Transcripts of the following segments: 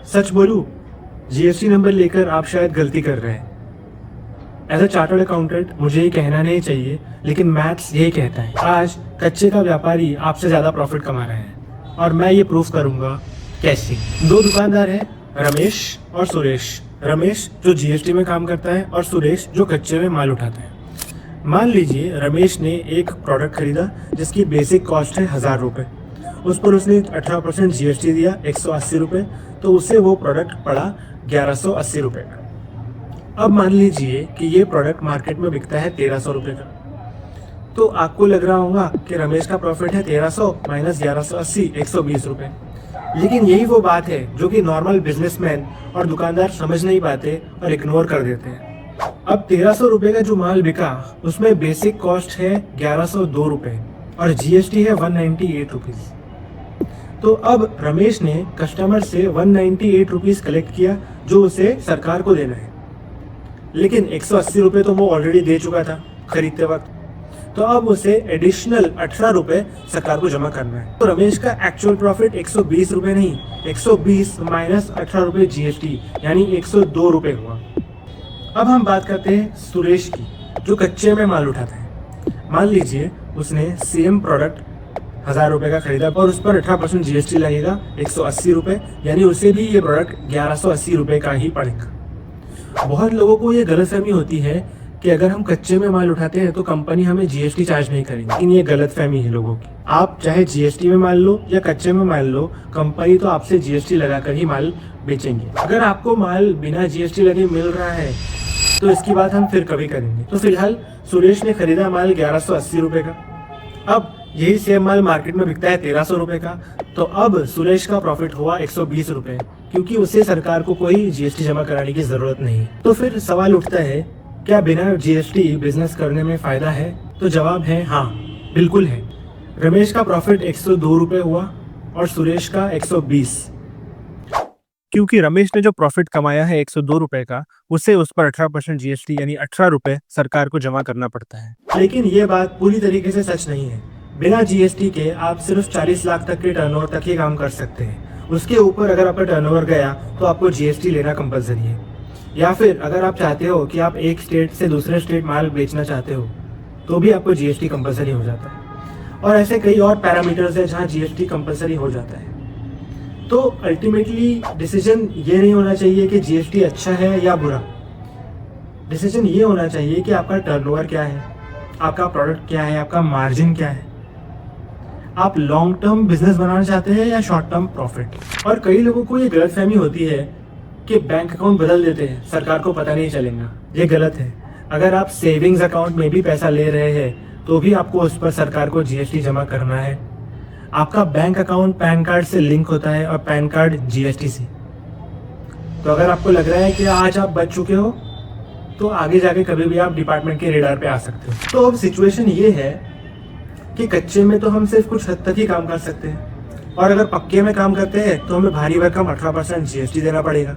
सच बोलूं, GST number लेकर आप शायद गलती कर रहे हैं। एज अ चार्टर्ड अकाउंटेंट मुझे ये कहना नहीं चाहिए, लेकिन मैथ्स यही कहता है। आज कच्चे का व्यापारी आपसे ज़्यादा प्रॉफिट कमा रहे हैं और मैं ये प्रूफ करूंगा कैसे। दो दुकानदार हैं, रमेश और सुरेश। रमेश जो जीएसटी में काम करता है और सुरेश जो कच्चे में माल उठाता है। मान लीजिए रमेश ने एक प्रोडक्ट खरीदा जिसकी बेसिक कॉस्ट है 1000 रुपये। उस पर उसने 18% जीएसटी दिया 180 रुपये, तो उससे वो प्रोडक्ट पड़ा 1180 रुपये का। अब मान लीजिए कि ये प्रोडक्ट मार्केट में बिकता है 1300 रुपये का। तो आपको लग रहा होगा कि रमेश का प्रॉफिट है 1300 माइनस 1180, 120 रुपये। लेकिन यही वो बात है जो कि नॉर्मल बिजनेसमैन और दुकानदार समझ नहीं पाते और इग्नोर कर देते हैं। अब 1300 रुपये का जो माल बिका उसमें बेसिक कॉस्ट है 1102 रुपये और जीएसटी है 198 रुपीज़। तो अब रमेश ने कस्टमर से 198 रुपीज़ कलेक्ट किया जो उसे सरकार को देना है, लेकिन 180 रुपये तो वो ऑलरेडी दे चुका था खरीदते वक्त। तो अब उसे एडिशनल 18 रुपये सरकार को जमा करना है। तो रमेश का एक्चुअल प्रॉफिट 120 रुपये नहीं, 120 माइनस 18 रुपये जीएसटी यानी 102 रुपये हुआ। अब हम बात करते हैं सुरेश की, जो कच्चे में माल उठाता है। मान लीजिए उसने सेम प्रोडक्ट 1000 रुपये का खरीदा और उस पर 18% जीएसटी लगेगा 180 रुपये, यानी उसे भी ये प्रोडक्ट 1180 रुपये का ही पड़ेगा। बहुत लोगों को ये गलतफहमी होती है कि अगर हम कच्चे में माल उठाते हैं तो कंपनी हमें जीएसटी चार्ज नहीं करेगी, लेकिन ये गलतफहमी है लोगों की। आप चाहे जीएसटी में माल लो या कच्चे में माल लो, कंपनी तो आपसे जीएसटी लगाकर ही माल बेचेंगे। अगर आपको माल बिना जीएसटी लगे मिल रहा है तो इसकी बात हम फिर कभी करेंगे। तो फिलहाल सुरेश ने खरीदा माल 1180 रुपये का। अब यही सेम माल मार्केट में बिकता है 1300 रुपये का। तो अब सुरेश का प्रॉफिट हुआ 120 रुपये, क्योंकि उसे सरकार को कोई जीएसटी जमा कराने की जरूरत नहीं। तो फिर सवाल उठता है, क्या बिना जीएसटी बिजनेस करने में फायदा है? तो जवाब है हाँ, बिल्कुल है। रमेश का प्रॉफिट 102 रुपये हुआ और सुरेश का 120, क्योंकि रमेश ने जो प्रॉफिट कमाया है 102 रुपये का, उसे उस पर 18% जीएसटी यानी 18 रुपये सरकार को जमा करना पड़ता है। लेकिन ये बात पूरी तरीके से सच नहीं है। बिना जीएसटी के आप सिर्फ 40 लाख तक के टर्नओवर तक ही काम कर सकते हैं। उसके ऊपर अगर आपका टर्नओवर गया तो आपको जीएसटी लेना कंपलसरी है। या फिर अगर आप चाहते हो कि आप एक स्टेट से दूसरे स्टेट माल बेचना चाहते हो तो भी आपको जीएसटी कंपलसरी हो जाता है। और ऐसे कई और पैरामीटर्स हैं जहाँ जीएसटी कंपलसरी हो जाता है। तो अल्टीमेटली डिसीजन ये नहीं होना चाहिए कि जीएसटी अच्छा है या बुरा। डिसीजन ये होना चाहिए कि आपका टर्नओवर क्या है, आपका प्रोडक्ट क्या है, आपका मार्जिन क्या है। आप लॉन्ग टर्म बिजनेस बनाना चाहते हैं या शॉर्ट टर्म प्रॉफिट। और कई लोगों को ये गलतफहमी होती है कि बैंक अकाउंट बदल देते हैं, सरकार को पता नहीं चलेगा। ये गलत है। अगर आप सेविंग्स अकाउंट में भी पैसा ले रहे हैं तो भी आपको उस पर सरकार को जीएसटी जमा करना है। आपका बैंक अकाउंट पैन कार्ड से लिंक होता है और पैन कार्ड जीएसटी से। तो अगर आपको लग रहा है कि आज आप बच चुके हो तो आगे जाके कभी भी आप डिपार्टमेंट के रेडार पे आ सकते हो। तो अब सिचुएशन ये है कि कच्चे में तो हम सिर्फ कुछ हद तक ही काम कर सकते हैं, और अगर पक्के में काम करते हैं तो हमें भारी भरकम 18% जीएसटी देना पड़ेगा।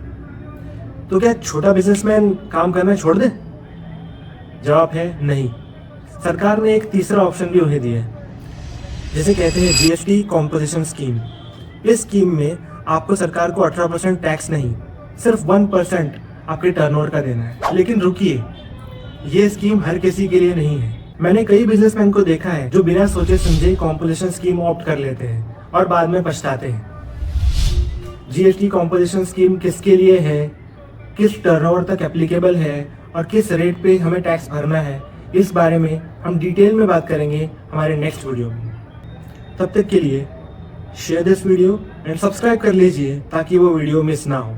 तो क्या छोटा बिजनेसमैन काम करना छोड़ दे? जवाब है नहीं। सरकार ने एक तीसरा ऑप्शन भी उन्हें दिया है, जिसे कहते हैं जीएसटी कॉम्पोजिशन स्कीम। इस स्कीम में आपको सरकार को 18% टैक्स नहीं, सिर्फ 1% आपके टर्नओवर का देना है। लेकिन रुकिए, ये स्कीम हर किसी के लिए नहीं है। मैंने कई बिजनेसमैन को देखा है जो बिना सोचे समझे कॉम्पोजिशन स्कीम ऑप्ट कर लेते हैं और बाद में पछताते हैं। जीएसटी कॉम्पोजिशन स्कीम किसके लिए है, किस टर्नओवर तक एप्लीकेबल है और किस रेट पे हमें टैक्स भरना है, इस बारे में हम डिटेल में बात करेंगे हमारे नेक्स्ट वीडियो में। तब तक के लिए share this video and subscribe कर लीजिए ताकि वो वीडियो मिस ना हो।